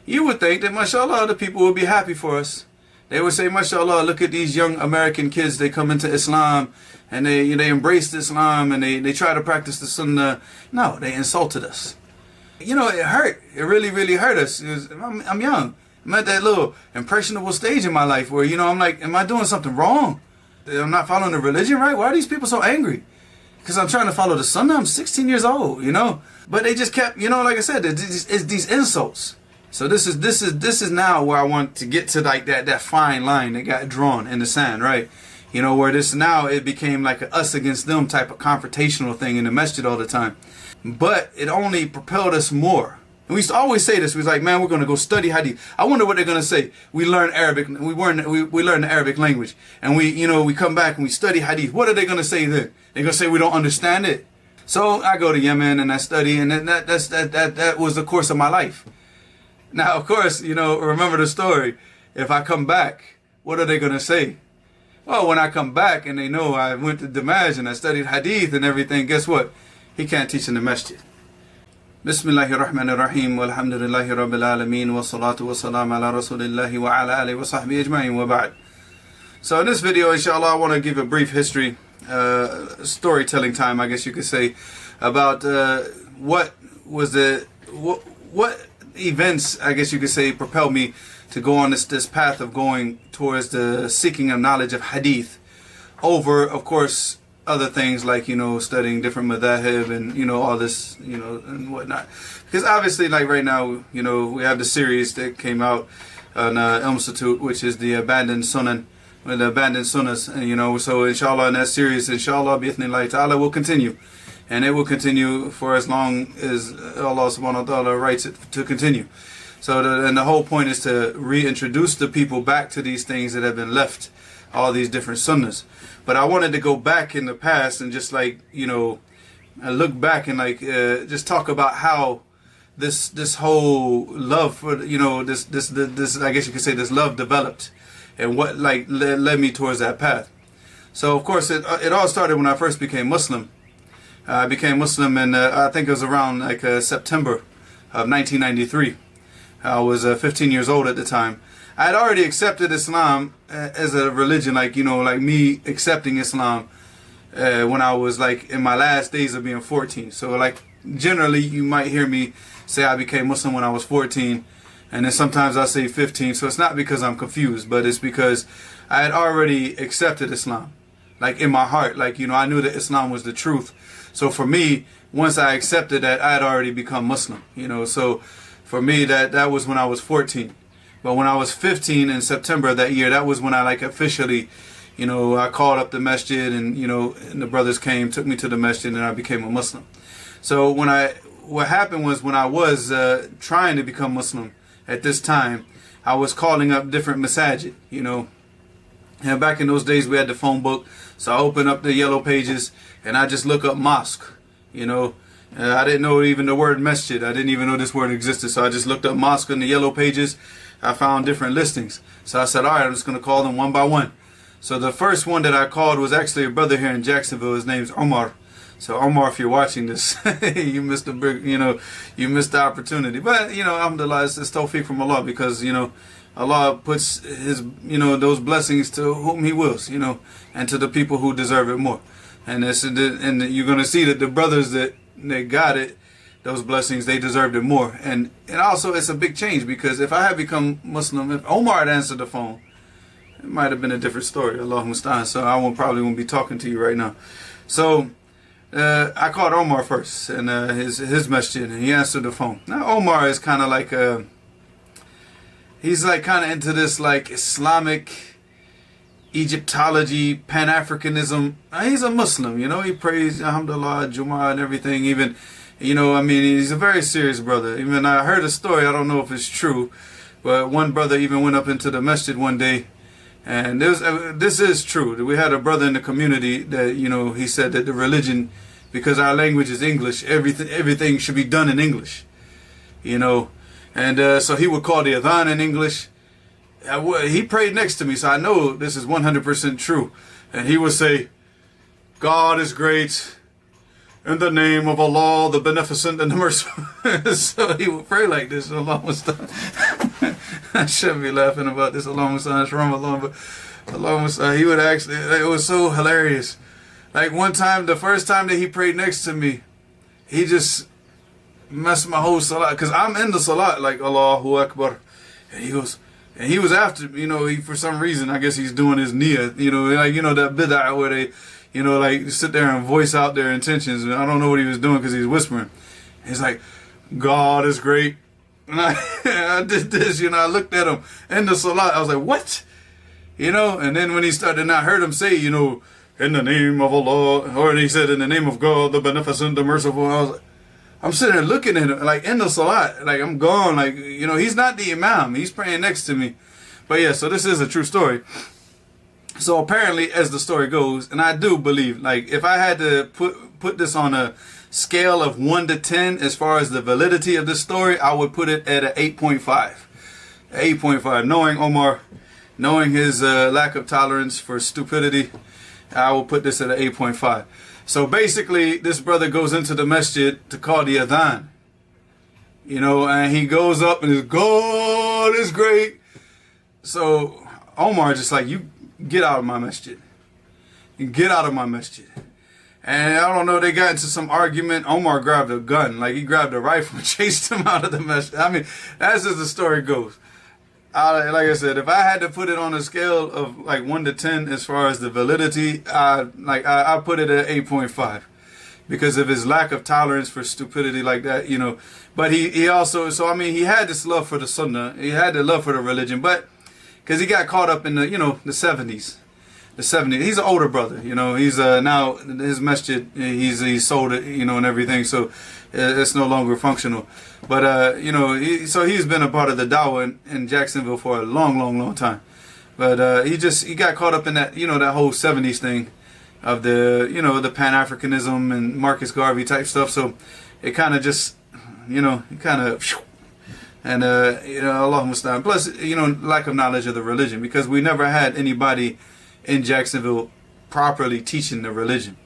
you would think that, mashallah, the people would be happy for us. They would say, mashallah, look at these young American kids. They come into Islam and they embraced Islam and they try to practice the Sunnah. No, they insulted us. You know, it hurt. It really, really hurt us. I'm young. I'm at that little impressionable stage in my life where, you know, I'm like, am I doing something wrong? I'm not following the religion right? Why are these people so angry? Because I'm trying to follow the Sunnah. I'm 16 years old, you know. But they just kept, you know, like I said, it's these insults. So this is now where I want to get to, like that fine line that got drawn in the sand, right? You know, where this now it became like a us against them type of confrontational thing in the masjid all the time. But it only propelled us more. And we used to always say this. We was like, man, we're going to go study hadith. I wonder what they're going to say. We learn Arabic. We learn the Arabic language. And we come back and we study hadith. What are they going to say then? They're going to say we don't understand it. So I go to Yemen and I study, and that was the course of my life. Now, of course, you know, remember the story. If I come back, what are they going to say? Well, when I come back and they know I went to Damaj and I studied hadith and everything, guess what? He can't teach in the masjid. Bismillahirrahmanirrahim. Walhamdulillahi rabbil alameen. Wa salatu wa salam ala rasulillahi wa ala alihi wa sahbihi ajma'in wa ba'd. So in this video, inshallah, I want to give a brief history, storytelling time, I guess you could say, about what events, I guess you could say, propelled me to go on this path of going towards the seeking of knowledge of hadith over, of course, other things like, you know, studying different madhahib and, you know, all this, you know, and whatnot. Because obviously, like right now, you know, we have the series that came out on Institute, which is the abandoned sunan, the abandoned sunnahs, and, you know, so inshallah in that series, inshallah, bi'ithnillahi ta'ala, will continue. And it will continue for as long as Allah subhanahu wa ta'ala writes it to continue. So and the whole point is to reintroduce the people back to these things that have been left, all these different sunnahs. But I wanted to go back in the past and just, like, you know, look back and like just talk about how this whole love for, you know, this I guess you could say this love developed and what like led me towards that path. So of course it all started when I first became Muslim. I became Muslim in I think it was around like September of 1993. I was 15 years old at the time. I had already accepted Islam as a religion, like, you know, like me accepting Islam when I was like in my last days of being 14. So like generally you might hear me say I became Muslim when I was 14, and then sometimes I say 15. So it's not because I'm confused, but it's because I had already accepted Islam, like in my heart, like, you know, I knew that Islam was the truth. So for me, once I accepted that, I had already become Muslim, you know. So for me, that was when I was 14. But when I was 15 in September of that year, that was when I like officially, you know, I called up the masjid and, you know, and the brothers came, took me to the masjid, and I became a Muslim. So what happened was when I was trying to become Muslim at this time, I was calling up different masajid, you know. And back in those days, we had the phone book. So I opened up the yellow pages and I just look up mosque, you know. I didn't know even the word masjid. I didn't even know this word existed. So I just looked up mosque in the yellow pages. I found different listings. So I said, all right, I'm just going to call them one by one. So the first one that I called was actually a brother here in Jacksonville. His name's Omar. So Omar, if you're watching this, you missed the big, you know, you missed the opportunity. But, you know, alhamdulillah, it's tawfiq from Allah, because, you know, Allah puts his, you know, those blessings to whom he wills, you know, and to the people who deserve it more. And you're going to see that the brothers that got it, those blessings, they deserved it more. And also it's a big change, because if I had become Muslim, if Omar had answered the phone, it might have been a different story. Allahu musta'an. So I probably won't be talking to you right now. So I called Omar first, and his masjid, and he answered the phone. Now Omar is kind of like he's like kind of into this like Islamic Egyptology, Pan-Africanism. He's a Muslim, you know. He prays, alhamdulillah, Jummah and everything. Even, you know, I mean, he's a very serious brother. Even I heard a story, I don't know if it's true, but one brother even went up into the masjid one day, and this is true. We had a brother in the community that, you know, he said that the religion, because our language is English, everything should be done in English, you know. And so he would call the adhan in English. He prayed next to me, so I know this is 100% true. And he would say, God is great, in the name of Allah, the Beneficent and the Merciful. So he would pray like this. Allah was done. I shouldn't be laughing about this along son, it's Ramadan, but along son, he would actually, it was so hilarious. Like one time, the first time that he prayed next to me, he just messed my whole salat, because I'm in the salat, like Allahu Akbar. And he goes, and he was after, he, for some reason, I guess he's doing his niyyah, like, that bid'ah where they, like sit there and voice out their intentions. And I don't know what he was doing because he's whispering. He's like, God is great. And I did this, I looked at him in the salat. I was like, what? And then when he started, and I heard him say, in the name of Allah, or he said, in the name of God, the beneficent, the merciful. I was like, I'm sitting there looking at him, like in the salat, like I'm gone, like, he's not the imam, he's praying next to me. But yeah, so this is a true story. So apparently, as the story goes, and I do believe, like, if I had to put this on a scale of 1 to 10 as far as the validity of this story, I would put it at an 8.5. 8.5. Knowing Omar, knowing his lack of tolerance for stupidity, I will put this at an 8.5. So basically, this brother goes into the masjid to call the adhan. And he goes up and his God is great. So Omar just like, you get out of my masjid. Get out of my masjid. And I don't know, they got into some argument. Omar grabbed a gun, like he grabbed a rifle and chased him out of the masjid. I mean, that's as the story goes. Like I said, if I had to put it on a scale of like 1 to 10 as far as the validity, I put it at 8.5 because of his lack of tolerance for stupidity like that, But he also, so I mean, he had this love for the sunnah, he had the love for the religion, but because he got caught up in the, the 70s. The 70s. He's an older brother, He's now his masjid. He's sold it, and everything. So it's no longer functional. But so he's been a part of the dawah in Jacksonville for a long, long, long time. But he got caught up in that, that whole 70s thing of the, the Pan-Africanism and Marcus Garvey type stuff. So it kind of just, it kind of. And Allah Mustaan. Plus, lack of knowledge of the religion, because we never had anybody in Jacksonville properly teaching the religion,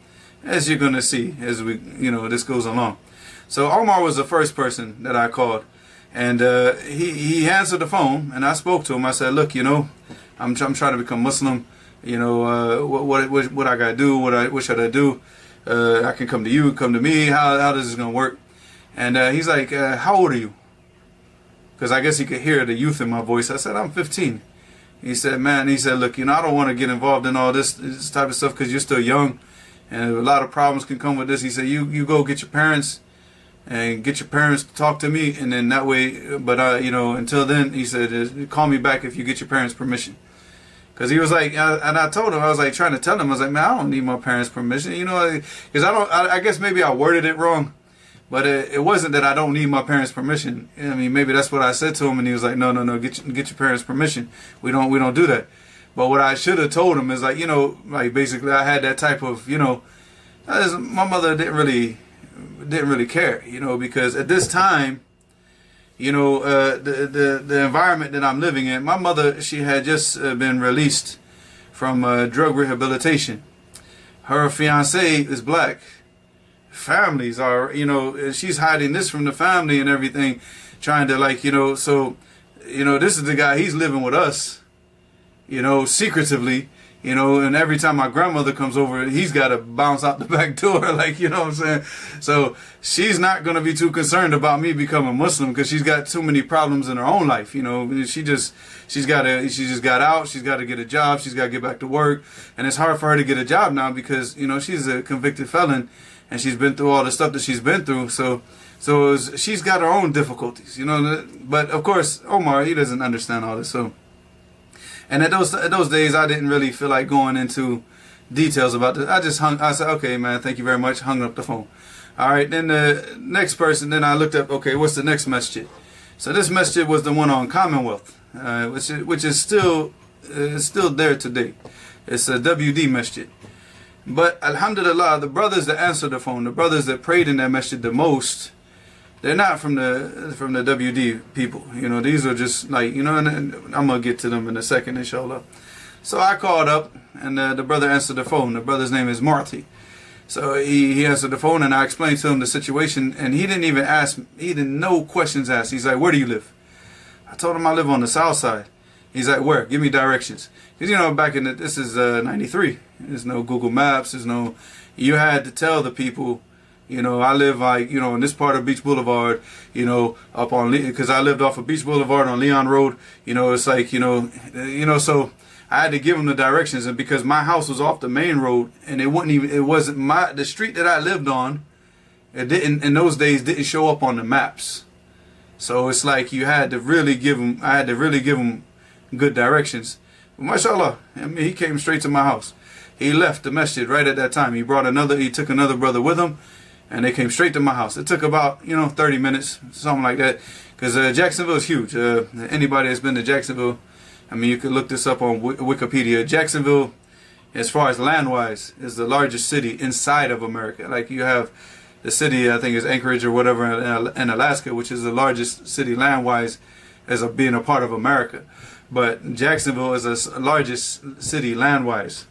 as you're going to see as we, this goes along. So Omar was the first person that I called, and he answered the phone, and I spoke to him. I said, look, I'm trying to become Muslim. What I gotta do? What should I do? I can come to you, come to me. How does this gonna work? And he's like, how old are you? Because I guess he could hear the youth in my voice. I said, I'm 15. He said, man, he said, look, I don't want to get involved in all this type of stuff because you're still young and a lot of problems can come with this. He said, you go get your parents and get your parents to talk to me, and then that way, but until then, he said, call me back if you get your parents' permission. Because he was like, and I told him, I was like trying to tell him, I was like, man, I don't need my parents' permission, because I guess maybe I worded it wrong. But it wasn't that I don't need my parents' permission. I mean, maybe that's what I said to him, and he was like, no, get your parents' permission. We don't do that. But what I should have told him is like, like basically I had that type of, my mother didn't really care, because at this time, the environment that I'm living in, my mother, she had just been released from drug rehabilitation. Her fiance is black. Families are, she's hiding this from the family and everything, trying to so, this is the guy, he's living with us, secretively, and every time my grandmother comes over, he's got to bounce out the back door, what I'm saying? So she's not going to be too concerned about me becoming Muslim because she's got too many problems in her own life, she just got out, she's got to get a job, she's got to get back to work, and it's hard for her to get a job now because, she's a convicted felon. And she's been through all the stuff that she's been through, so she's got her own difficulties, But of course, Omar, he doesn't understand all this. So, and at those days, I didn't really feel like going into details about this. I said, okay, man, thank you very much. Hung up the phone. All right, then the next person. Then I looked up, okay, what's the next masjid? So this masjid was the one on Commonwealth, which is still there today. It's a WD masjid. But alhamdulillah, the brothers that answered the phone, the brothers that prayed in that masjid the most, they're not from the WD people. These are just like, and I'm going to get to them in a second, inshallah. So I called up, and the brother answered the phone. The brother's name is Marty. So he answered the phone, and I explained to him the situation, and he didn't even ask, he didn't, no questions asked. He's like, where do you live? I told him I live on the south side. He's like, where? Give me directions. Because, you know, back in this is 93. There's no Google Maps. There's no, you had to tell the people, you know, I live like, you know, in this part of Beach Boulevard, you know, up on, because I lived off of Beach Boulevard on Leon Road. You know, it's like, you know, so I had to give him the directions. And because my house was off the main road and it wasn't the street that I lived on, it didn't, in those days, didn't show up on the maps. So it's like you had to really give him, I had to really give him good directions. But mashallah, I mean, he came straight to my house. He left the masjid right at that time. He took another brother with him, and they came straight to my house. It took about, you know, 30 minutes, something like that. Because Jacksonville is huge. Anybody that's been to Jacksonville, I mean, you could look this up on Wikipedia. Jacksonville, as far as land-wise, is the largest city inside of America. Like you have the city, I think is Anchorage or whatever in Alaska, which is the largest city land-wise as being a part of America. But Jacksonville is the largest city land-wise.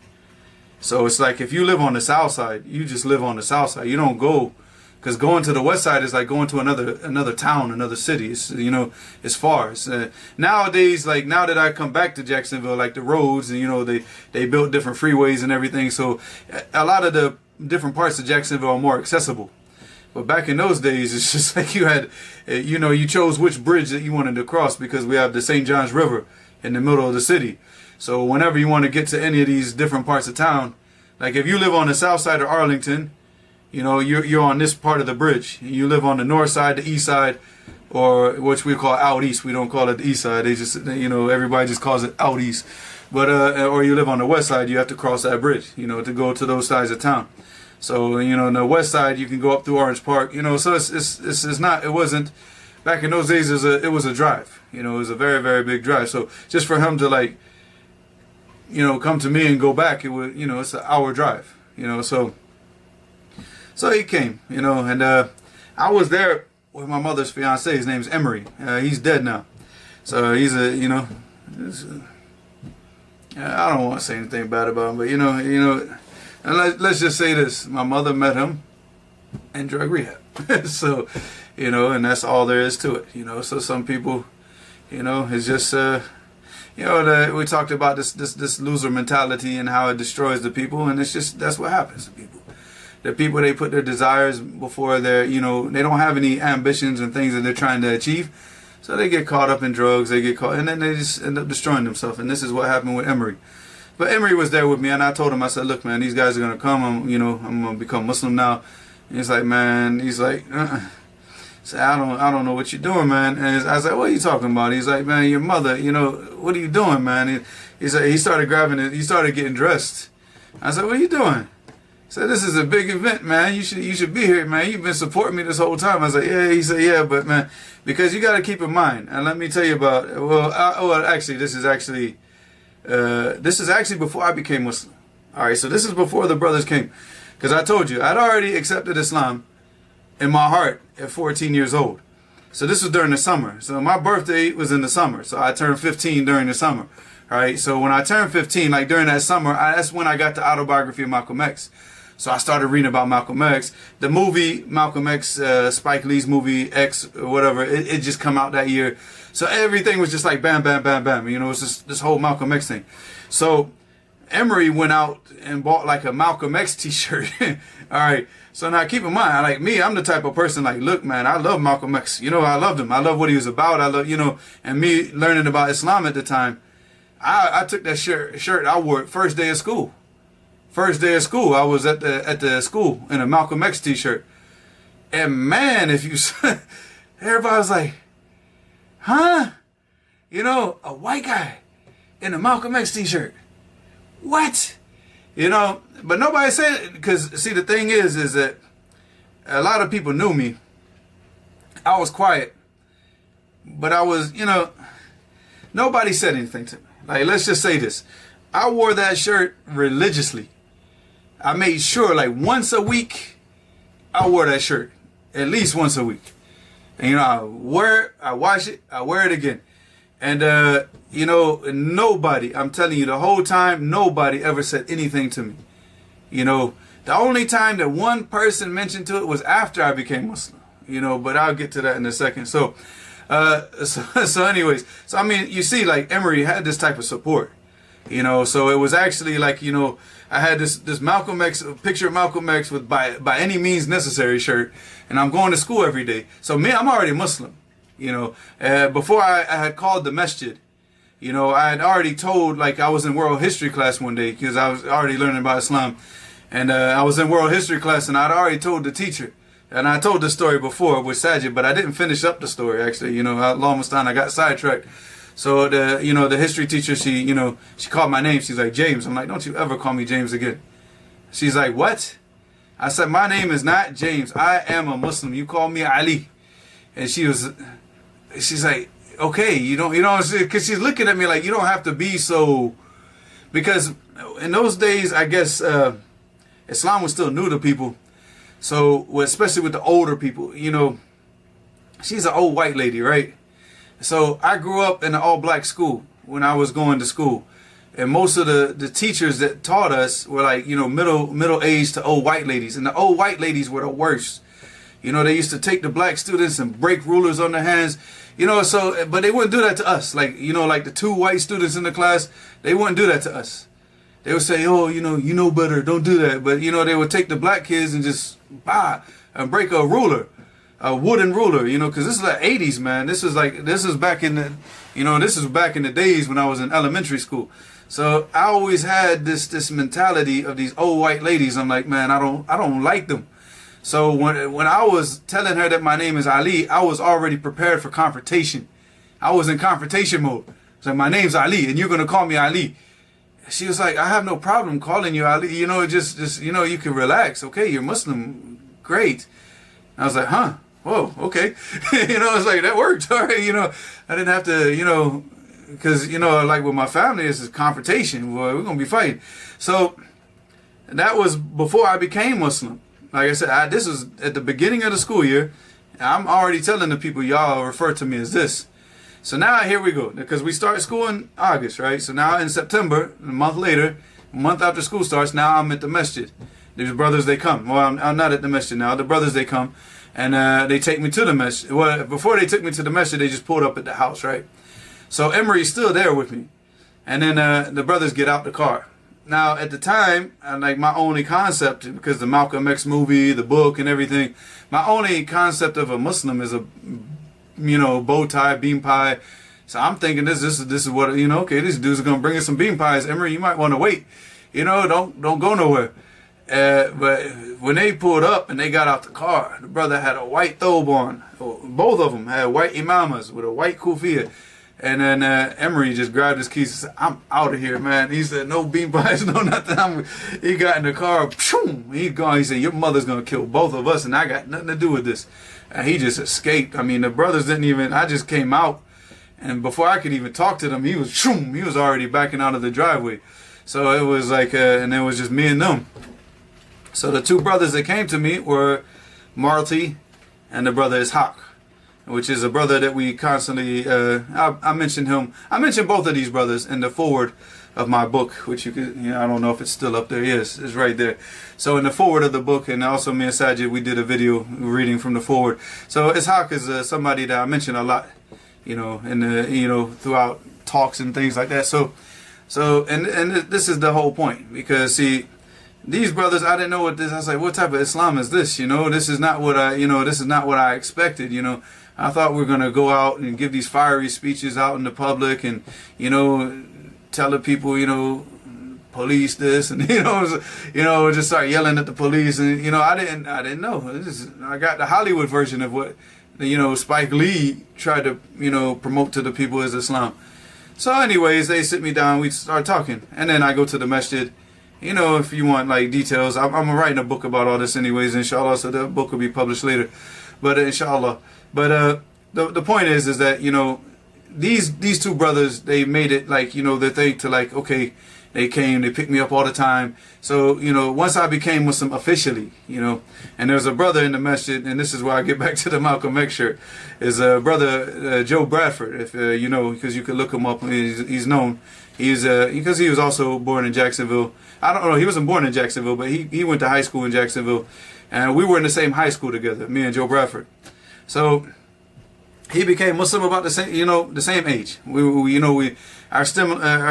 So it's like if you live on the south side, you just live on the south side. You don't go, because going to the west side is like going to another town, another city. It's, you know, it's far. It's, nowadays, like now that I come back to Jacksonville, like the roads, and you know, they built different freeways and everything. So a lot of the different parts of Jacksonville are more accessible. But back in those days, it's just like you had, you know, you chose which bridge that you wanted to cross because we have the St. Johns River in the middle of the city. So whenever you want to get to any of these different parts of town, like if you live on the south side of Arlington, you know, you're on this part of the bridge. You live on the north side, the east side, or which we call out east. We don't call it the east side. They just, you know, everybody just calls it out east. But, or you live on the west side, you have to cross that bridge, you know, to go to those sides of town. So, you know, on the west side, you can go up through Orange Park, you know, so it's not, it wasn't, back in those days, it was a drive, you know, it was a very, very big drive. So just for him to like, you know, come to me and go back, it would, you know, it's an hour drive, you know, so he came, you know, and I was there with my mother's fiance. His name's Emery. He's dead now. So he's you know, I don't want to say anything bad about him, but you know, and let's just say this: my mother met him in drug rehab. So, you know, and that's all there is to it. You know, so some people, you know, it's just, you know, we talked about this loser mentality and how it destroys the people, and it's just that's what happens to people. The people, they put their desires before their, you know, they don't have any ambitions and things that they're trying to achieve. So they get caught up in drugs, they get caught, and then they just end up destroying themselves. And this is what happened with Emery. But Emery was there with me, and I told him, I said, look, man, these guys are going to come. I'm going to become Muslim now. And he's like, man, So I don't know what you're doing, man. And I was like, what are you talking about? He's like, man, your mother, you know, what are you doing, man? He said, he started grabbing it, he started getting dressed. I said, what are you doing? He said, this is a big event, man. You should be here, man. You've been supporting me this whole time. I was like, yeah. He said, yeah, but man, because you got to keep in mind, and let me tell you about, actually, this is actually before I became Muslim. All right, so this is before the brothers came. Because I told you, I'd already accepted Islam in my heart at 14 years old. So this was during the summer. So my birthday was in the summer. So I turned 15 during the summer. All right, so when I turned 15, like during that summer, that's when I got the autobiography of Malcolm X. So I started reading about Malcolm X. The movie Malcolm X, Spike Lee's movie X or whatever, it just come out that year. So everything was just like bam, bam, bam, bam. You know, it's just this whole Malcolm X thing. So Emery went out and bought like a Malcolm X t-shirt. All right. So now keep in mind, like me, I'm the type of person like, look, man, I love Malcolm X. You know, I loved him. I love what he was about. I love, you know, and me learning about Islam at the time, I took that shirt, I wore it first day of school. First day of school, I was at the school in a Malcolm X t-shirt. And man, if you, everybody was like, huh? You know, a white guy in a Malcolm X t-shirt. What? You know, but nobody said it, because see, the thing is that a lot of people knew me. I was quiet, but I was, you know, nobody said anything to me. Like, let's just say this. I wore that shirt religiously. I made sure, like, once a week, I wore that shirt. At least once a week. And, you know, I wear it, I wash it, I wear it again. And, you know, nobody, I'm telling you, the whole time, nobody ever said anything to me. You know, the only time that one person mentioned to it was after I became Muslim. You know, but I'll get to that in a second. So, So anyways, so I mean, you see, like Emory had this type of support, you know. So it was actually like, you know, I had this Malcolm X picture of Malcolm X with by any means necessary shirt, and I'm going to school every day. So me, I'm already Muslim, you know. Before I had called the masjid, you know, I had already told, like, I was in world history class one day because I was already learning about Islam, and I was in world history class, and I'd already told the teacher. And I told this story before with Sajid, but I didn't finish up the story, actually. You know, almost done. I got sidetracked. So the history teacher, she called my name. She's like, James. I'm like, don't you ever call me James again. She's like, what? I said, my name is not James. I am a Muslim. You call me Ali. And she's like, okay, you don't, because she's looking at me like, you don't have to be so, because in those days, I guess, Islam was still new to people. So, especially with the older people, you know, she's an old white lady, right? So I grew up in an all-black school when I was going to school. And most of the teachers that taught us were like, you know, middle-aged to old white ladies. And the old white ladies were the worst. You know, they used to take the black students and break rulers on their hands. You know, so, but they wouldn't do that to us. Like, you know, like the two white students in the class, they wouldn't do that to us. They would say, oh, you know better, don't do that. But, you know, they would take the black kids and just, and break a ruler, a wooden ruler, you know, because this is the 80s, man. This is back in the, you know, this is back in the days when I was in elementary school. So I always had this mentality of these old white ladies. I'm like, man, I don't like them. So when I was telling her that my name is Ali, I was already prepared for confrontation. I was in confrontation mode. So my name's Ali, and you're gonna call me Ali. She was like, I have no problem calling you Ali. You know, just you know, you can relax. Okay, you're Muslim, great. I was like, huh? Whoa, okay. You know, it's like that worked. All right, you know, I didn't have to, you know, because you know, like with my family, this is confrontation. Well, we're gonna be fighting. So that was before I became Muslim. Like I said, this was at the beginning of the school year. I'm already telling the people, y'all refer to me as this. So now here we go, because we start school in August, right? So now in September, a month later, a month after school starts, now I'm at the masjid. These brothers, they come. Well, I'm not at the masjid now. The brothers, they come, and they take me to the masjid. Well, before they took me to the masjid, they just pulled up at the house, right? So Emory's still there with me. And then the brothers get out the car. Now, at the time, like my only concept, because the Malcolm X movie, the book, and everything, my only concept of a Muslim is a, you know, bow tie, bean pie. So I'm thinking this is what, you know, okay, these dudes are gonna bring us some bean pies. Emory, you might want to wait, you know, don't go nowhere. But when they pulled up and they got out the car, the brother had a white thobe on. Both of them had white imamas with a white kufiya. And then Emory just grabbed his keys and said, I'm out of here, man. He said, no bean pies, no nothing. He got in the car, he's gone. He said, your mother's going to kill both of us, and I got nothing to do with this. And he just escaped. I mean, the brothers didn't even, I just came out, and before I could even talk to them, he was already backing out of the driveway. So it was like, and it was just me and them. So the two brothers that came to me were Marty and the brother Ishaq, which is a brother that we constantly, I mentioned him. I mentioned both of these brothers in the foreword of my book, which you could, you know, I don't know if it's still up there. Yes, it's right there. So in the foreword of the book, and also me and Sajid, we did a video reading from the foreword. So Ishaq is somebody that I mention a lot, you know, in the, you know, throughout talks and things like that. So and this is the whole point, because see, these brothers, I didn't know what this. I was like, what type of Islam is this? You know, this is not what I expected. You know, I thought we were gonna go out and give these fiery speeches out in the public, and you know, tell the people, you know, police this, and you know, just start yelling at the police, and you know, I didn't know. I got the Hollywood version of what, you know, Spike Lee tried to, you know, promote to the people as Islam. So, anyways, they sit me down, we start talking, and then I go to the masjid. You know, if you want like details, I'm writing a book about all this anyways, inshallah, so the book will be published later. But inshallah. But the point is that, you know, these two brothers, they made it like, you know, the thing to like, okay, they came, they picked me up all the time. So, you know, once I became Muslim officially, you know, and there's a brother in the masjid, and this is where I get back to the Malcolm X shirt, is brother Joe Bradford, if you know, because you could look him up. He's known. He's because he was also born in Jacksonville. I don't know, he wasn't born in Jacksonville, but he went to high school in Jacksonville, and we were in the same high school together, me and Joe Bradford. So he became Muslim about the same, the same age. Our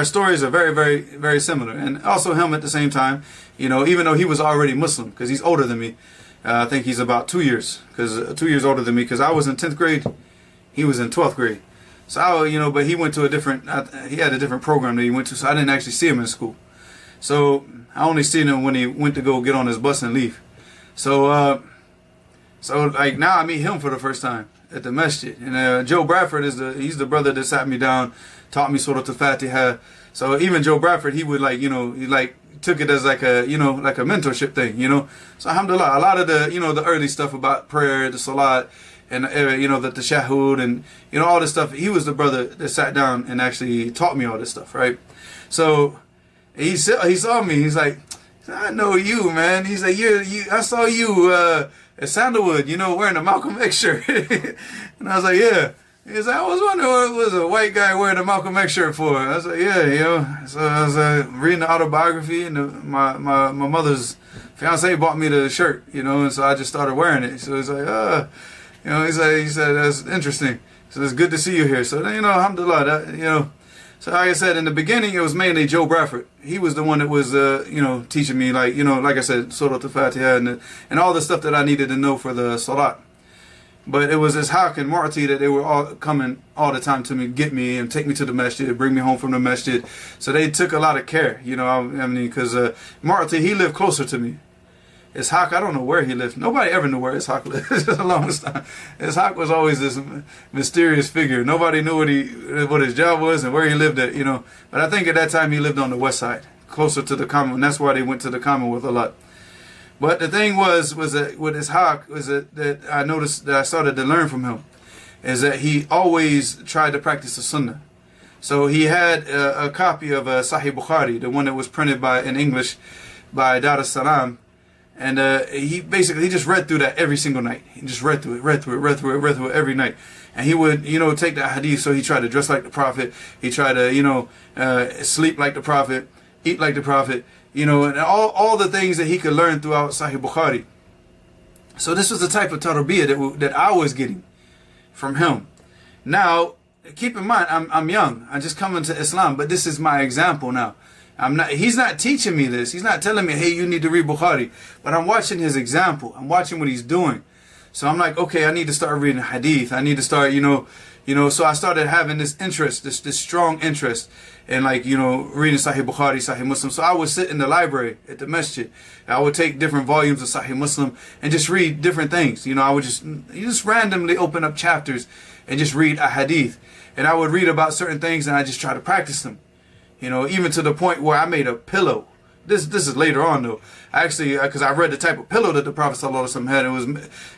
stories are very, very, very similar. And also him at the same time, even though he was already Muslim, because he's older than me. I think he's about 2 years, 2 years older than me, because I was in 10th grade, he was in 12th grade. So, but he went to he had a different program that he went to, so I didn't actually see him in school. So I only seen him when he went to go get on his bus and leave. So, like now I meet him for the first time at the masjid. And Joe Bradford he's the brother that sat me down, taught me Surah Al-Fatiha. So even Joe Bradford, he would he took it as like a mentorship thing, So alhamdulillah, a lot of the early stuff about prayer, the salat, and the tashahhud, and all this stuff. He was the brother that sat down and actually taught me all this stuff, right? So he saw me. He's like, I know you, man. He's like, I saw you at Sandalwood, wearing a Malcolm X shirt. And I was like, yeah. He's like, I was wondering what was a white guy wearing a Malcolm X shirt for. I was like, yeah, So I was reading the autobiography, and my mother's fiance bought me the shirt, and so I just started wearing it. So he's like, he said, that's interesting. So it's good to see you here. So then, alhamdulillah, So like I said, in the beginning, it was mainly Joe Bradford. He was the one that was, teaching me, like I said, Surah Al-Fatiha and all the stuff that I needed to know for the salat. But it was Ishaq and Mu'ti that they were all coming all the time to me, get me and take me to the masjid, bring me home from the masjid. So they took a lot of care, because Mu'ti, he lived closer to me. Ishaq, I don't know where he lived. Nobody ever knew where Ishaq lived. It's the longest time. Ishaq was always this mysterious figure. Nobody knew what his job was and where he lived at, But I think at that time he lived on the west side, closer to the Commonwealth. And that's why they went to the Commonwealth a lot. But the thing was that with Ishaq, that I noticed that I started to learn from him, is that he always tried to practice the Sunnah. So he had a copy of Sahih Bukhari, the one that was printed in English by Dar es-Salaam. And he just read through that every single night. He just read through it every night. And he would, take that hadith. So he tried to dress like the Prophet. He tried to, sleep like the Prophet, eat like the Prophet, and all the things that he could learn throughout Sahih Bukhari. So this was the type of tarbiyah that I was getting from him. Now, keep in mind, I'm young. I just come into Islam, but this is my example now. He's not teaching me this. He's not telling me, hey, you need to read Bukhari. But I'm watching his example. I'm watching what he's doing. So I'm like, okay, I need to start reading hadith. I need to start, so I started having this interest, this strong interest in reading Sahih Bukhari, Sahih Muslim. So I would sit in the library at the masjid. I would take different volumes of Sahih Muslim and just read different things. I would just randomly open up chapters and just read a hadith. And I would read about certain things and I just try to practice them. Even to the point where I made a pillow. This is later on though. Actually, because I read the type of pillow that the Prophet ﷺ had. It was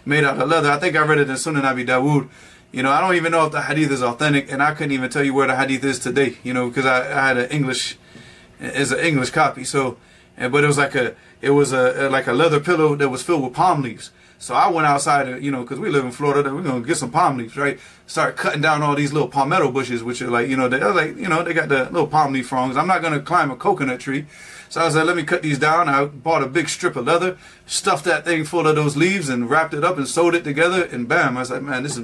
made out of leather. I think I read it in Sunan Abi Dawood. I don't even know if the hadith is authentic, and I couldn't even tell you where the hadith is today. Because I had an English copy. So, but it was like a leather pillow that was filled with palm leaves. So I went outside, because we live in Florida, we're going to get some palm leaves, right? Start cutting down all these little palmetto bushes, which are they got the little palm leaf fronds. I'm not going to climb a coconut tree. So I was like, let me cut these down. I bought a big strip of leather, stuffed that thing full of those leaves and wrapped it up and sewed it together. And bam, I was like, man, it's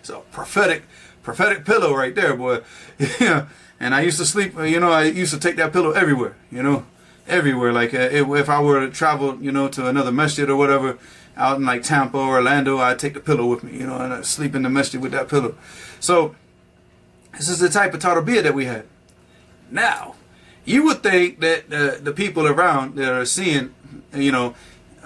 a prophetic pillow right there, boy. And I used to sleep, I used to take that pillow everywhere, everywhere. Like if I were to travel, to another masjid or whatever, out in like Tampa or Orlando, I'd take the pillow with me, and I'd sleep in the masjid with that pillow. So this is the type of tarbiyah that we had. Now, you would think that the people around that are seeing,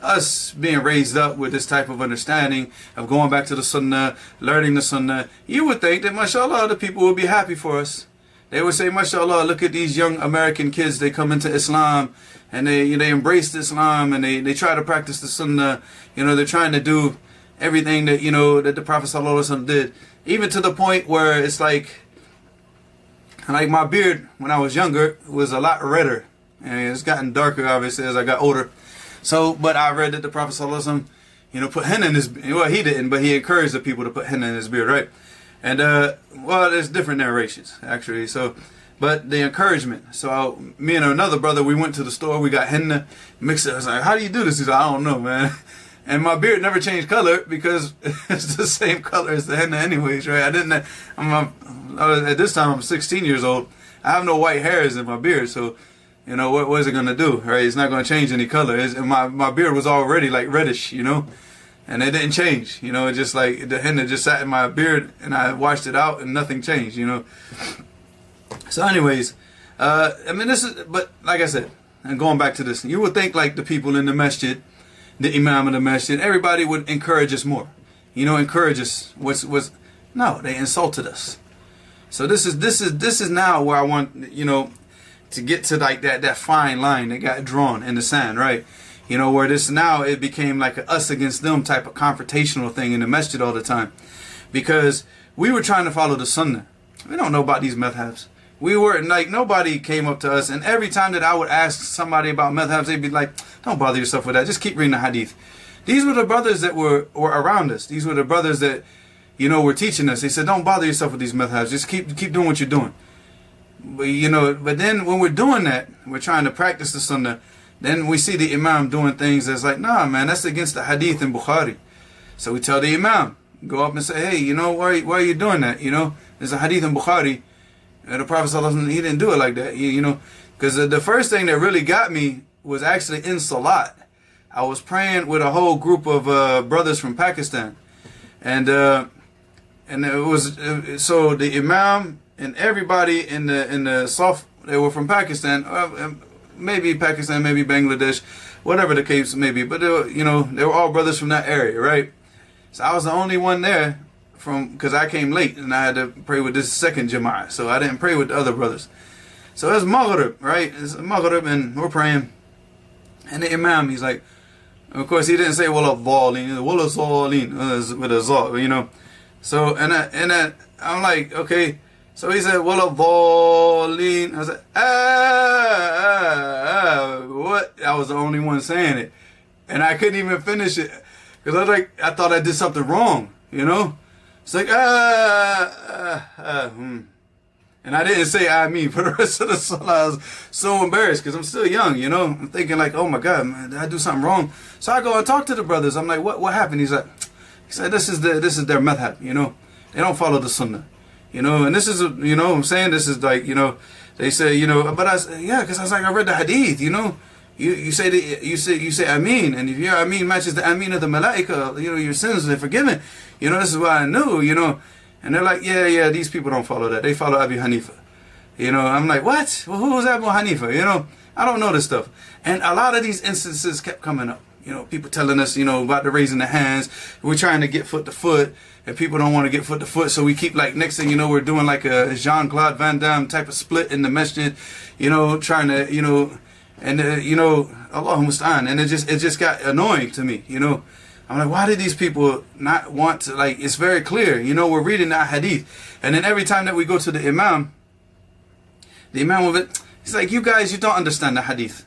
us being raised up with this type of understanding of going back to the Sunnah, learning the Sunnah, you would think that, mashallah, the people would be happy for us. They would say, mashallah, look at these young American kids, they come into Islam, and they embraced Islam, and they try to practice the Sunnah. They're trying to do everything that, that the Prophet ﷺ did. Even to the point where it's like my beard, when I was younger, was a lot redder. And it's gotten darker, obviously, as I got older. So, but I read that the Prophet ﷺ, put henna in his beard. Well, he didn't, but he encouraged the people to put henna in his beard, right? And, there's different narrations, actually. So, but the encouragement. So me and another brother, we went to the store, we got henna, mixed it. I was like, how do you do this? He's like, I don't know, man. And my beard never changed color because it's the same color as the henna anyways, right? At this time I'm 16 years old. I have no white hairs in my beard, so you know what is it gonna do, right? It's not gonna change any color. And my beard was already like reddish, you know, and it didn't change, you know. It just like the henna just sat in my beard, and I washed it out, and nothing changed, you know. So, anyways, I mean, but like I said, and going back to this, you would think like the people in the masjid, the imam of the masjid, everybody would encourage us more. You know, encourage us. No, they insulted us. So this is now where I want, you know, to get to like that fine line that got drawn in the sand, right? You know, where this now it became like a us against them type of confrontational thing in the masjid all the time. Because we were trying to follow the sunnah. We don't know about these madhabs. We were like, nobody came up to us, and every time that I would ask somebody about madhabs, they'd be like, don't bother yourself with that, just keep reading the hadith. These were the brothers that were around us. These were the brothers that, you know, were teaching us. They said, don't bother yourself with these madhabs, just keep doing what you're doing. But, you know, but then when we're doing that, we're trying to practice the sunnah, then we see the imam doing things that's like, nah, man, that's against the hadith in Bukhari. So we tell the imam, go up and say, hey, you know, why are you doing that? You know, there's a hadith in Bukhari. And the Prophet ﷺ, he didn't do it like that, you know, because the first thing that really got me was actually in Salat. I was praying with a whole group of brothers from Pakistan, and it was so the imam and everybody in the Saf, they were from Pakistan, maybe Pakistan, maybe Bangladesh, whatever the case may be, but you know, they were all brothers from that area, right? So I was the only one there. Because I came late and I had to pray with this second Jama'ah, so I didn't pray with the other brothers. So it's Maghrib, right? It's Maghrib and we're praying, and the Imam, he's like, of course he didn't say Wala Dhalin, Wala Dhalin with a Zal, you know. So and I'm like, okay. So he said Wala Dhalin. I was like, what? I was the only one saying it, and I couldn't even finish it because I thought I did something wrong, you know. It's like, and I didn't say I mean for the rest of the salah. I was so embarrassed because I'm still young, you know. I'm thinking like, oh my God, man, did I do something wrong? So I go and talk to the brothers. I'm like, what happened? He said, this is their madhab, you know. They don't follow the sunnah, you know. And this is, you know, I'm saying this is like, you know, they say, you know, but yeah, because I was like, I read the hadith, you know. You say Ameen, and if your Ameen matches the Ameen of the Malaika, you know, your sins are forgiven. You know, this is what I knew, you know. And they're like, yeah, these people don't follow that. They follow Abu Hanifa. You know, I'm like, what? Well, who was Abu Hanifa? You know, I don't know this stuff. And a lot of these instances kept coming up. You know, people telling us, you know, about the raising the hands. We're trying to get foot to foot, and people don't want to get foot to foot. So we keep like, next thing you know, we're doing like a Jean-Claude Van Damme type of split in the masjid, you know, trying to, you know, and you know, Allahu Musta'an, and it just got annoying to me, you know. I'm like, why did these people not want to, like, it's very clear, you know, we're reading that hadith, and then every time that we go to the imam of it, he's like, you guys, you don't understand the hadith.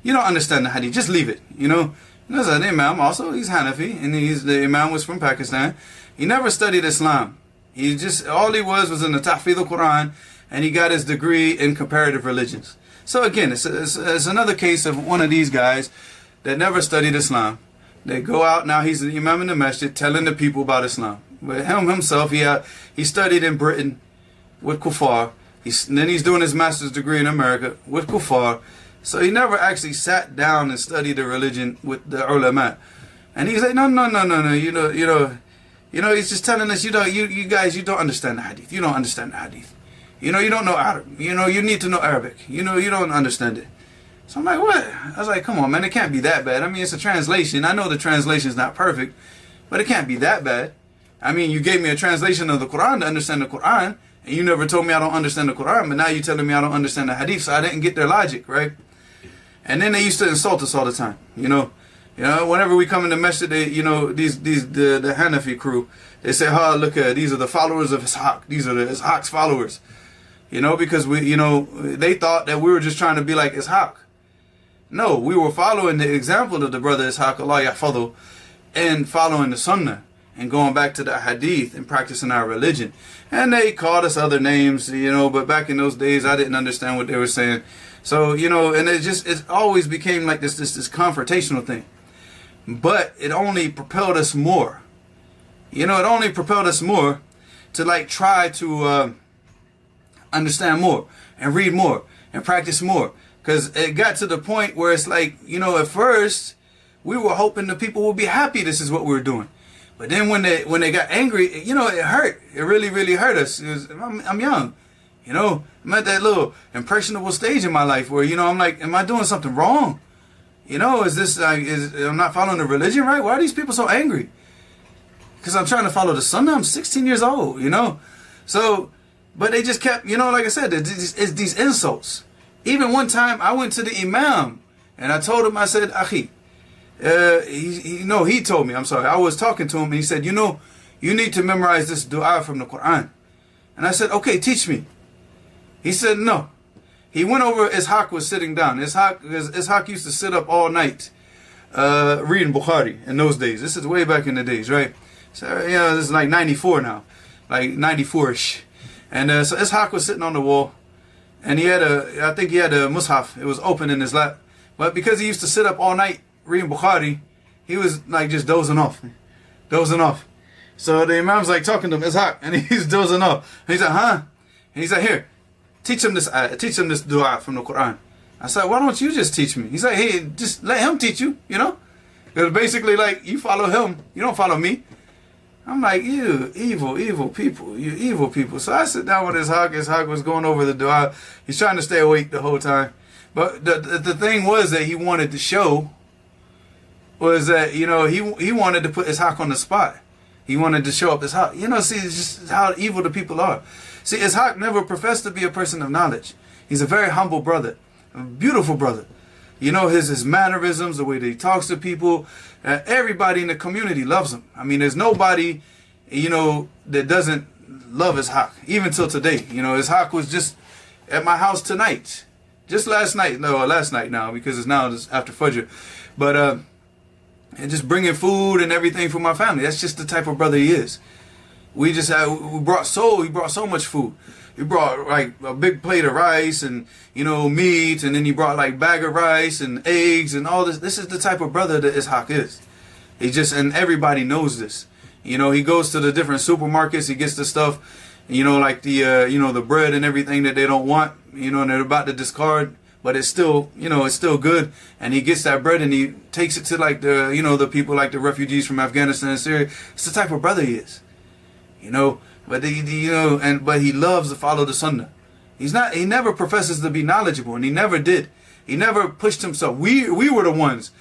You don't understand the hadith, just leave it, you know. And there's an imam also, he's Hanafi, and the imam was from Pakistan. He never studied Islam. He just, all he was in the Tahfidh al-Quran, and he got his degree in comparative religions. So again, it's another case of one of these guys that never studied Islam. They go out, now he's the imam in the masjid telling the people about Islam. But himself, he studied in Britain with kuffar. Then he's doing his master's degree in America with kuffar. So he never actually sat down and studied the religion with the ulama. And he's like, no, you know, he's just telling us, you guys, you don't understand the hadith. You don't understand the hadith. You know, you don't know Arab. You know, you need to know Arabic. You know, you don't understand it. So I'm like, what? I was like, come on, man, it can't be that bad. I mean, it's a translation. I know the translation is not perfect, but it can't be that bad. I mean, you gave me a translation of the Quran to understand the Quran, and you never told me I don't understand the Quran, but now you're telling me I don't understand the hadith, so I didn't get their logic, right? And then they used to insult us all the time, you know. You know, whenever we come in the masjid, they, you know, the Hanafi crew, they say, look, these are the followers of Ishaq. These are the Ishaq's followers. You know, because they thought that we were just trying to be like Ishaq. No, we were following the example of the brother Ishaq, Allah Yahfadhu, and following the Sunnah and going back to the Hadith and practicing our religion. And they called us other names, you know, but back in those days, I didn't understand what they were saying. So, you know, and it always became like this confrontational thing. but it only propelled us more. You know, it only propelled us more to like try to understand more and read more and practice more. Because it got to the point where it's like, you know, at first we were hoping the people would be happy this is what we were doing. But then when they got angry, you know, it hurt. It really, really hurt us. I'm young. You know, I'm at that little impressionable stage in my life where, you know, I'm like, am I doing something wrong? You know, is this like, I'm not following the religion right? Why are these people so angry? Because I'm trying to follow the Sunnah. I'm 16 years old, you know? So, but they just kept, you know, like I said, it's these insults. Even one time I went to the Imam and I told him, I said, Akhi, he told me, I'm sorry, I was talking to him and he said, you know, you need to memorize this dua from the Quran. And I said, okay, teach me. He said, no. He went over, Ishaq was sitting down. Ishaq used to sit up all night reading Bukhari in those days. This is way back in the days, right? So, you know, this is like 94 now, like 94-ish. And so Ishaq was sitting on the wall and I think he had a mushaf. It was open in his lap. But because he used to sit up all night reading Bukhari, he was like just dozing off. So the Imam's like talking to him, Ishaq, and he's dozing off. And he's like, huh? And he's like, here, teach him this dua from the Quran. I said, why don't you just teach me? He's like, hey, just let him teach you, you know? Because basically, like, you follow him, you don't follow me. I'm like, you evil people, you evil people. So I sit down with Ishaq. Ishaq was going over the dua. He's trying to stay awake the whole time. But the thing was that he wanted to show was that, you know, he wanted to put Ishaq on the spot. He wanted to show up Ishaq. You know, see, it's just how evil the people are. See, Ishaq never professed to be a person of knowledge. He's a very humble brother, a beautiful brother. You know, his mannerisms, the way that he talks to people, everybody in the community loves him. I mean, there's nobody, you know, that doesn't love Ishaq, even till today. You know, Ishaq was just at my house tonight. Just last night now, because it's now just after Fajr. But, and just bringing food and everything for my family. That's just the type of brother he is. We brought so much food. He brought like a big plate of rice and, you know, meat, and then he brought like bag of rice and eggs and all this. This is the type of brother that Ishaq is. He just, and everybody knows this. You know, he goes to the different supermarkets, he gets the stuff, you know, like the, you know, the bread and everything that they don't want, you know, and they're about to discard, but it's still, you know, it's still good. And he gets that bread and he takes it to like the, you know, the people like the refugees from Afghanistan and Syria. It's the type of brother he is. You know, but but he loves to follow the Sunnah. He never professes to be knowledgeable, and he never did. He never pushed himself. We were the ones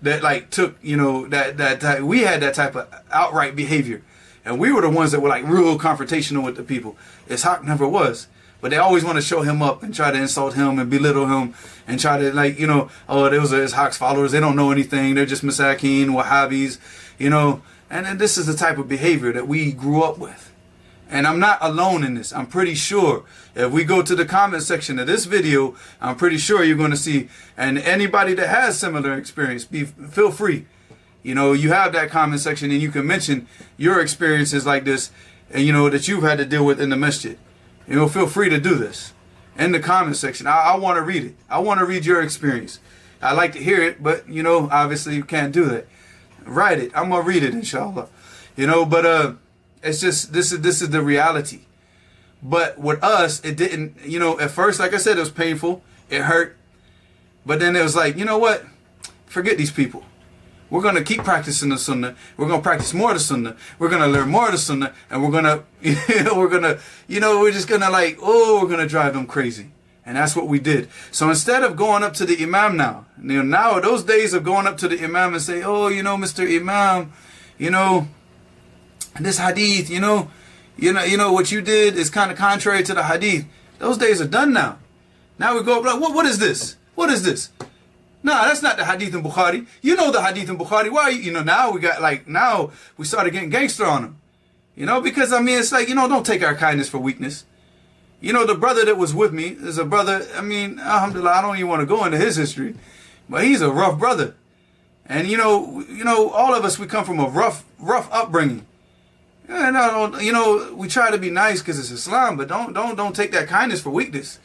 that like took, you know, that we had that type of outright behavior, and we were the ones that were like real confrontational with the people. Ishaq never was, but they always want to show him up and try to insult him and belittle him and try to, like, you know, oh, those are Ishaq's followers. They don't know anything. They're just Masakin, Wahhabis, you know. And this is the type of behavior that we grew up with. And I'm not alone in this. I'm pretty sure if we go to the comment section of this video, I'm pretty sure you're going to see, and anybody that has similar experience, feel free. You know, you have that comment section and you can mention your experiences like this, and you know, that you've had to deal with in the masjid. You know, feel free to do this in the comment section. I want to read it. I want to read your experience. I like to hear it, but you know, obviously you can't do that. Write it. I'm gonna read it, inshallah. You know, but it's just this is the reality. But with us, it didn't. You know, at first, like I said, it was painful. It hurt. But then it was like, you know what? Forget these people. We're gonna keep practicing the Sunnah. We're gonna practice more of the Sunnah. We're gonna learn more of the Sunnah, and we're just gonna like, oh, we're gonna drive them crazy. And that's what we did. So instead of going up to the Imam now, you know, now those days of going up to the Imam and say, oh, you know, Mr. Imam, you know, this hadith, you know, what you did is kind of contrary to the hadith. Those days are done now. Now we go up like, what is this? What is this? Nah, that's not the hadith in Bukhari. You know the hadith in Bukhari. Why, you know, now we started getting gangster on them. You know, because I mean, it's like, you know, don't take our kindness for weakness. You know, the brother that was with me is a brother, I mean, alhamdulillah, I don't even want to go into his history, but he's a rough brother. And, you know, all of us, we come from a rough upbringing. And, you know, we try to be nice because it's Islam, but don't take that kindness for weakness.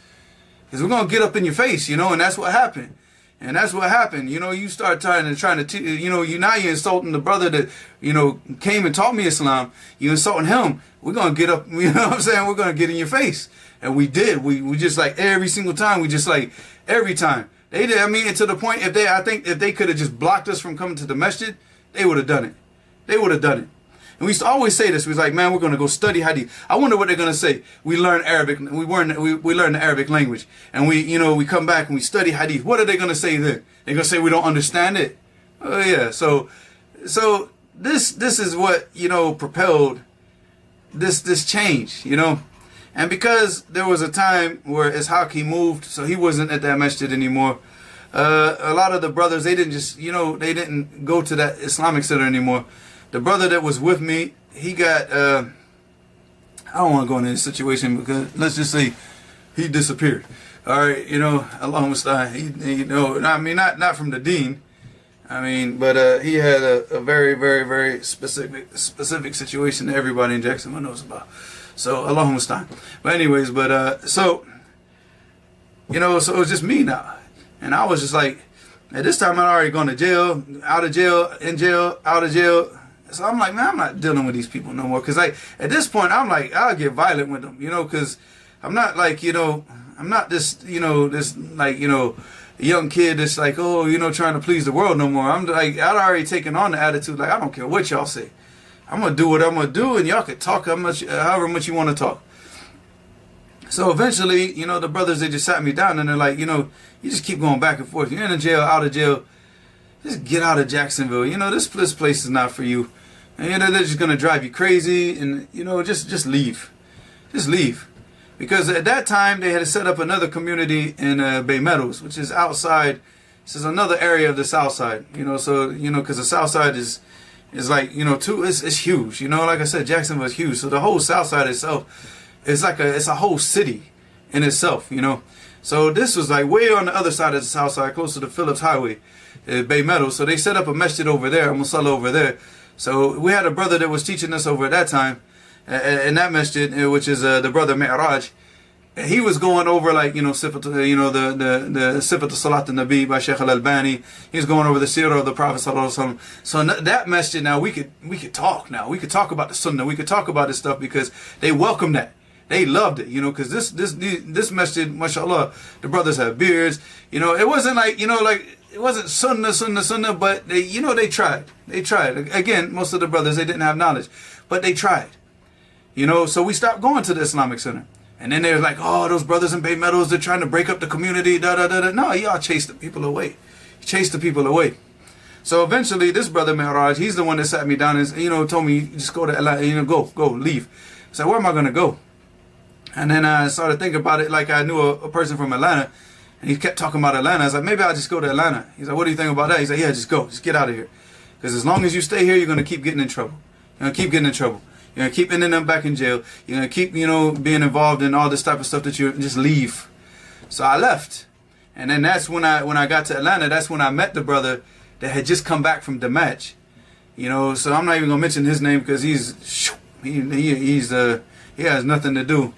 Because we're going to get up in your face, you know, and that's what happened. And that's what happened. You know, you start trying to you know, you're insulting the brother that, you know, came and taught me Islam. You insulting him. We're going to get up, you know what I'm saying? We're going to get in your face. And we did. We just like every single time. We just like every time. They did. I mean, to the point, I think if they could have just blocked us from coming to the masjid, they would have done it. They would have done it. And we used to always say this. We was like, man, we're going to go study hadith. I wonder what they're going to say. We learn Arabic. We learn the Arabic language. And we come back and we study hadith. What are they going to say then? They're going to say we don't understand it. Oh, yeah. So this is what, you know, propelled this change, you know. And because there was a time where Ishaq, he moved, so he wasn't at that masjid anymore. A lot of the brothers, they they didn't go to that Islamic center anymore. The brother that was with me, he got, I don't want to go into this situation because let's just say he disappeared. All right, you know, Allah musta'an. You know, I mean, not from the deen. I mean, but he had a very, very, very specific situation that everybody in Jacksonville knows about. So Allah musta'an. But anyways, so, you know, so it was just me now. And I was just like, at this time I'd already gone to jail, out of jail, in jail, out of jail. So I'm like, man, I'm not dealing with these people no more. Because like, at this point, I'm like, I'll get violent with them, you know, because I'm not like, you know, I'm not this, you know, this like, you know, young kid that's like, oh, you know, trying to please the world no more. I'm like, I'd already taken on the attitude, like, I don't care what y'all say. I'm going to do what I'm going to do, and y'all can talk however much you want to talk. So eventually, you know, the brothers, they just sat me down, and they're like, you know, you just keep going back and forth. You're in the jail, out of jail. Just get out of Jacksonville. You know, this place is not for you. And, you know, they're just going to drive you crazy, and, you know, just leave. Just leave. Because at that time, they had set up another community in Bay Meadows, which is outside. This is another area of the South Side, you know, so, you know, because the South Side is like, you know, it's huge. You know, like I said, Jacksonville is huge. So the whole South Side itself is like it's a whole city in itself, you know. So this was like way on the other side of the South Side, close to the Phillips Highway, Bay Meadows. So they set up a masjid over there, a musalla over there. So we had a brother that was teaching us over at that time in that masjid, which is the brother Mi'raj. He was going over like, you know, you know, the Sifat al-Salat al-Nabi by Sheikh al-Albani. He was going over the Sirah of the Prophet sallallahu alaihi wasallam. So in that masjid now we could talk now. We could talk about the Sunnah. We could talk about this stuff because they welcomed that. They loved it, you know, because this masjid, mashallah, the brothers have beards. You know, it wasn't like, you know, like it wasn't Sunnah, but they, you know, they tried. They tried. Again, most of the brothers, they didn't have knowledge, but they tried. You know, so we stopped going to the Islamic Center. And then they're like, oh, those brothers in Bay Meadows, they're trying to break up the community, da-da-da-da. No, y'all chased the people away. Chased the people away. So eventually, this brother, Mi'raj, he's the one that sat me down and, you know, told me, just go to Atlanta, you know, go, leave. I said, where am I going to go? And then I started thinking about it like I knew a person from Atlanta. And he kept talking about Atlanta. I was like, maybe I'll just go to Atlanta. He's like, what do you think about that? He's like, yeah, just go. Just get out of here. Because as long as you stay here, you're going to keep getting in trouble. You're going to keep getting in trouble. You're going to keep ending up back in jail. You're going to keep, you know, being involved in all this type of stuff that you just leave. So I left. And then that's when I got to Atlanta, that's when I met the brother that had just come back from Damaj. You know, so I'm not even going to mention his name because he has nothing to do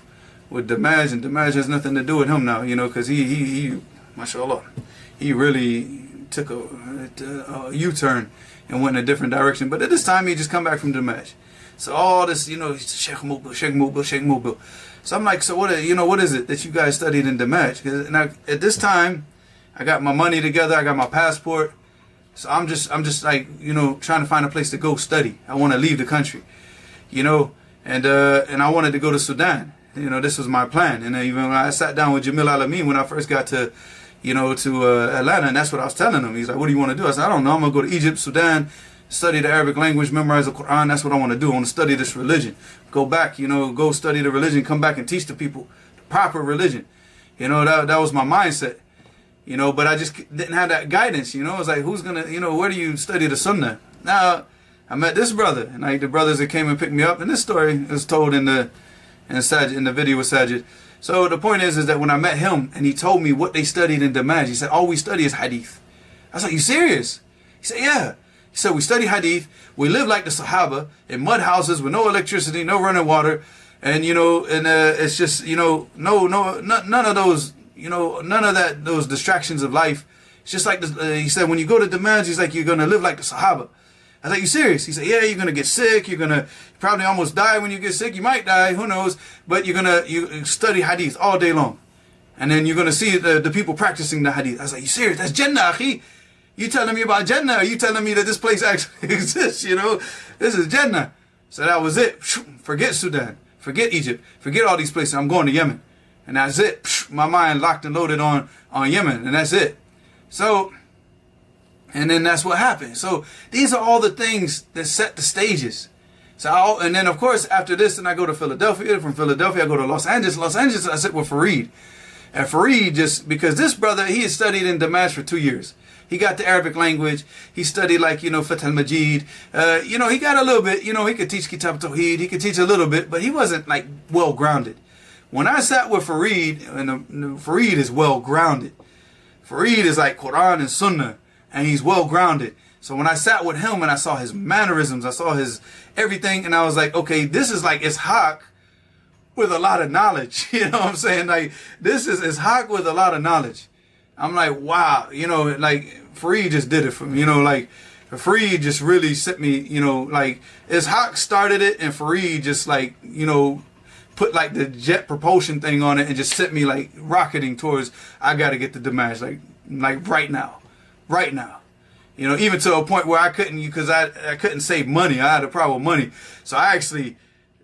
with Damaj, and Damaj has nothing to do with him now, you know, because he mashallah, he really took a U-turn and went in a different direction. But at this time, he just come back from Damaj. So all this, you know, Sheikh Mubil. So I'm like, so what is it that you guys studied in Damaj? And at this time, I got my money together, I got my passport. So I'm just like, you know, trying to find a place to go study. I want to leave the country, you know, and I wanted to go to Sudan. You know, this was my plan. And even when I sat down with Jamil Alameen when I first got to, you know, to Atlanta, and that's what I was telling him. He's like, what do you want to do? I said, I don't know. I'm going to go to Egypt, Sudan, study the Arabic language, memorize the Quran. That's what I want to do. I want to study this religion. Go back, you know, go study the religion, come back and teach the people the proper religion. You know, that was my mindset. You know, but I just didn't have that guidance, you know. It's like, who's going to, you know, where do you study the Sunnah? Now, I met this brother, and like the brothers that came and picked me up, and this story is told in the video with Sajid. So the point is that when I met him, and he told me what they studied in Damaj, he said, all we study is hadith. I was like, you serious? He said, yeah. He said, we study hadith, we live like the Sahaba, in mud houses with no electricity, no running water, and, you know, and it's just, you know, none of those, you know, none of those distractions of life, It's just like, he said, when you go to Damascus, he's like, you're going to live like the Sahaba. I was like, you serious? He said, yeah, you're going to get sick. You're going to probably almost die when you get sick. You might die, who knows? But you study hadith all day long. And then you're going to see the people practicing the hadith. I was like, you serious? That's Jannah, akhi. You telling me about Jannah? Or you telling me that this place actually exists, you know? This is Jannah. So that was it. Forget Sudan. Forget Egypt. Forget all these places. I'm going to Yemen. And that's it. My mind locked and loaded on Yemen. And that's it. So, and then that's what happened. So these are all the things that set the stages. So, and then of course, after this, then I go to Philadelphia. From Philadelphia, I go to Los Angeles. Los Angeles, I sit with Fareed. And Fareed, just because this brother, he had studied in Damascus for 2 years. He got the Arabic language. He studied like, Fath al-Majid. He got a little bit, he could teach Kitab Tawheed. He could teach a little bit, but he wasn't like well-grounded. When I sat with Fareed, and Fareed is well-grounded. Fareed is like Quran and Sunnah, and he's well-grounded. So when I sat with him and I saw his mannerisms, I saw his everything, and I was like, okay, this is like Ishaq with a lot of knowledge. You know what I'm saying? Like, this is Ishaq with a lot of knowledge. I'm like, wow, like Fareed just did it for me, like Fareed just really sent me, like Ishaq started it and Fareed just like, put like the jet propulsion thing on it and just sent me like rocketing towards, I got to get to Damascus, like right now, even to a point where I couldn't, because I couldn't save money. I had a problem with money. So I actually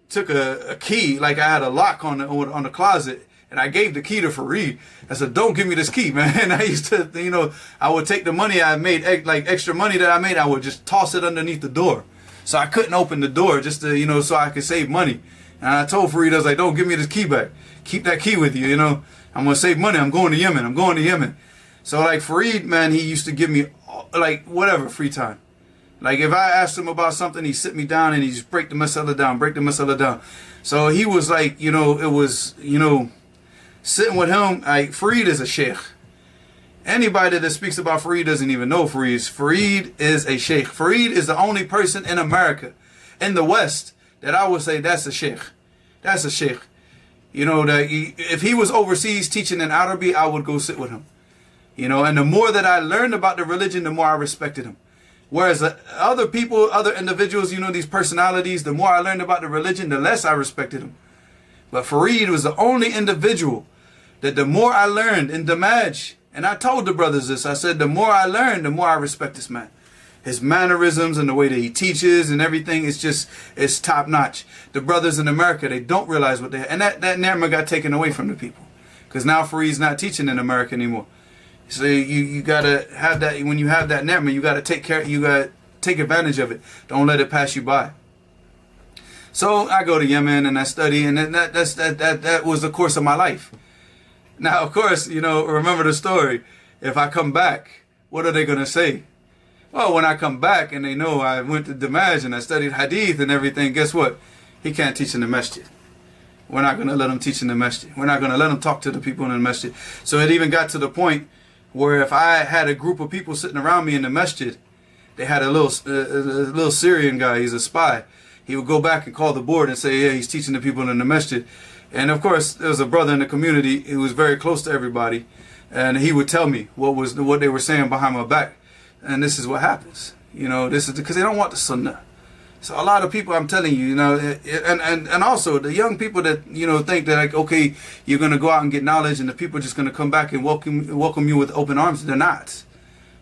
took a key, like I had a lock on the closet. And I gave the key to Fareed. I said, don't give me this key, man. And I used to, I would take the money I made, like extra money that I made, I would just toss it underneath the door. So I couldn't open the door just to, so I could save money. And I told Fareed, I was like, don't give me this key back. Keep that key with you, I'm going to save money. I'm going to Yemen. So like Fareed, man, he used to give me like whatever free time. Like if I asked him about something, he'd sit me down and he'd just break the masala down. So he was like, it was, sitting with him, like Fareed is a sheikh. Anybody that speaks about Fareed doesn't even know Fareed. Fareed is a sheikh. Fareed is the only person in America, in the West, that I would say that's a sheikh. That's a sheikh. That if he was overseas teaching in Arabic, I would go sit with him. And the more that I learned about the religion, the more I respected him. Whereas other people, other individuals, these personalities, the more I learned about the religion, the less I respected him. But Fareed was the only individual that the more I learned in Damascus, and I told the brothers this, I said, the more I learn, the more I respect this man. His mannerisms and the way that he teaches and everything, it's top notch. The brothers in America, they don't realize what they have. And that ni'mah got taken away from the people. Because now Fareed's not teaching in America anymore. So you gotta have that, when you have that ni'mah, you gotta take advantage of it. Don't let it pass you by. So I go to Yemen and I study, and that was the course of my life. Now, of course, remember the story. If I come back, what are they going to say? Well, when I come back and they know I went to Damascus and I studied hadith and everything, guess what? He can't teach in the masjid. We're not going to let him teach in the masjid. We're not going to let him talk to the people in the masjid. So it even got to the point where if I had a group of people sitting around me in the masjid, they had a little Syrian guy, he's a spy. He would go back and call the board and say, yeah, he's teaching the people in the masjid. And of course, there was a brother in the community who was very close to everybody. And he would tell me what they were saying behind my back. And this is what happens. This is because they don't want the sunnah. So a lot of people, I'm telling you, and also the young people that, think that like, okay, you're going to go out and get knowledge and the people are just going to come back and welcome you with open arms. They're not.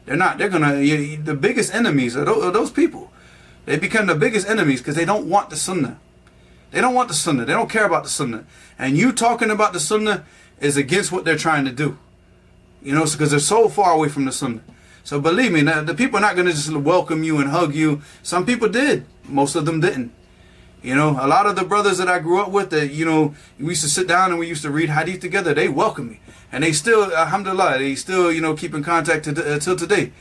They're not. They're going to, the biggest enemies are those people. They become the biggest enemies because they don't want the sunnah. They don't want the sunnah. They don't care about the sunnah. And you talking about the sunnah is against what they're trying to do. Because they're so far away from the sunnah. So believe me, the people are not going to just welcome you and hug you. Some people did. Most of them didn't. A lot of the brothers that I grew up with that, we used to sit down and we used to read hadith together. They welcome me. And they still, alhamdulillah, they still, keep in contact till today.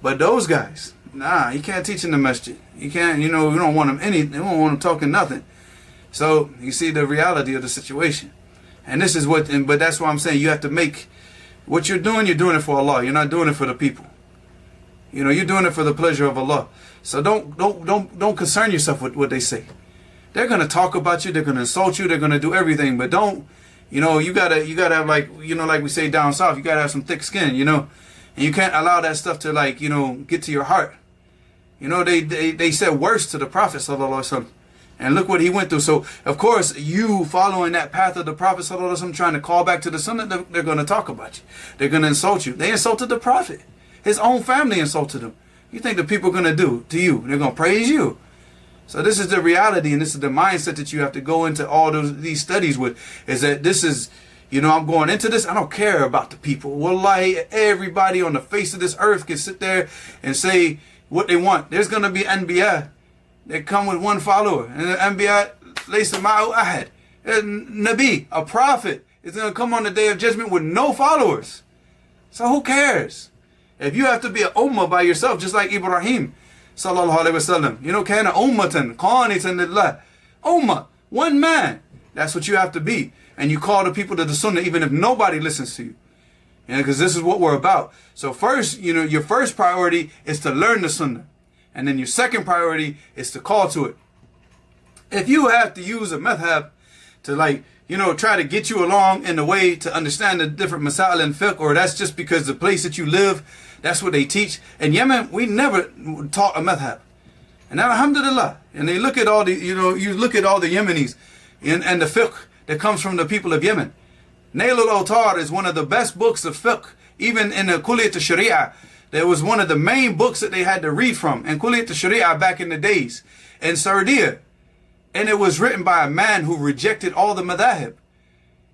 But those guys, nah, you can't teach in the masjid. You can't, we don't want them we don't want them talking nothing. So you see the reality of the situation. And this is but that's why I'm saying you have to make, what you're doing it for Allah. You're not doing it for the people. You're doing it for the pleasure of Allah. So don't concern yourself with what they say. They're going to talk about you. They're going to insult you. They're going to do everything. But don't, you gotta have like we say down south, you gotta have some thick skin, And you can't allow that stuff to, like, you know, get to your heart. You know, they said worse to the Prophet sallallahu alaihi wasallam. And look what he went through. So, of course, you following that path of the Prophet sallallahu alaihi wasallam, trying to call back to the Sunnah, they're going to talk about you. They're going to insult you. They insulted the Prophet. His own family insulted him. You think the people are going to do to you? They're going to praise you. So this is the reality, and this is the mindset that you have to go into all these studies with, is that this is, you know, I'm going into this, I don't care about the people. Wallahi, everybody on the face of this earth can sit there and say what they want. There's going to be Anbiya that come with one follower. And the Anbiya, laysa ma'ahu ahad. Nabi, a prophet, is going to come on the day of judgment with no followers. So who cares? If you have to be an ummah by yourself, just like Ibrahim, sallallahu alayhi wasallam, you know, kana ummatan qanitan lillah. Ummah, one man. That's what you have to be. And you call the people to the Sunnah even if nobody listens to you. You know, because this is what we're about. So first, you know, your first priority is to learn the Sunnah. And then your second priority is to call to it. If you have to use a madhab to, like, you know, try to get you along in the way to understand the different masail and fiqh, or that's just because the place that you live, that's what they teach. In Yemen, we never taught a madhab. And alhamdulillah, and they look at all the, you know, you look at all the Yemenis and the fiqh that comes from the people of Yemen. Nail al-Awtar is one of the best books of fiqh, even in the Kulliyat al-Sharia. That was one of the main books that they had to read from in Kulliyat al-Sharia back in the days in Saudiya. And it was written by a man who rejected all the madhahib.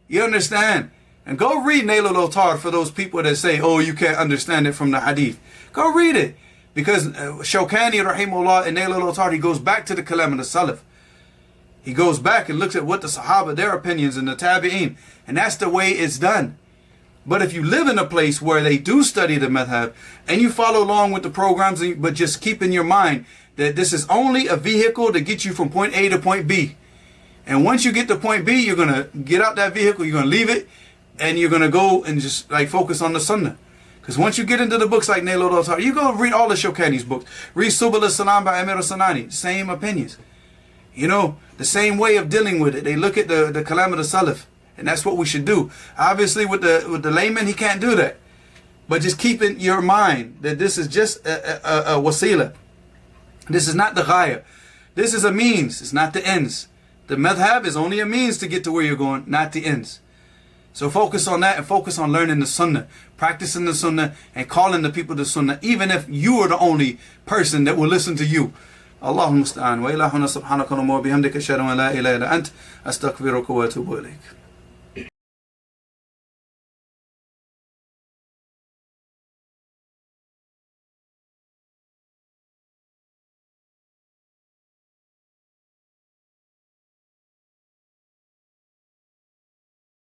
You understand? And go read Nail al-Awtar for those people that say, oh, you can't understand it from the hadith. Go read it. Because Shawkani, rahimahullah, in Nail al-Awtar, he goes back to the Kalam of the Salaf. He goes back and looks at what the Sahaba, their opinions, and the Tabi'een. And that's the way it's done. But if you live in a place where they do study the madhab, and you follow along with the programs, but just keep in your mind that this is only a vehicle to get you from point A to point B. And once you get to point B, you're going to get out that vehicle, you're going to leave it, and you're going to go and just like focus on the Sunnah. Because once you get into the books like Nail al-Awtar, you go read all the Shawkani's books. Read Subul al-Salam by Amir al-Sanani. Same opinions. You know, the same way of dealing with it. They look at the Kalam of the Salaf. And that's what we should do. Obviously, with the layman, he can't do that. But just keep in your mind that this is just a wasila. This is not the ghaya. This is a means. It's not the ends. The madhab is only a means to get to where you're going, not the ends. So focus on that and focus on learning the Sunnah, practicing the Sunnah, and calling the people to Sunnah, even if you are the only person that will listen to you. Allahumma musta'an wa ilahuna subhanaka wa bihamdika ashhadu an la ilaha illa ant astaghfiruka wa atubu ilayk.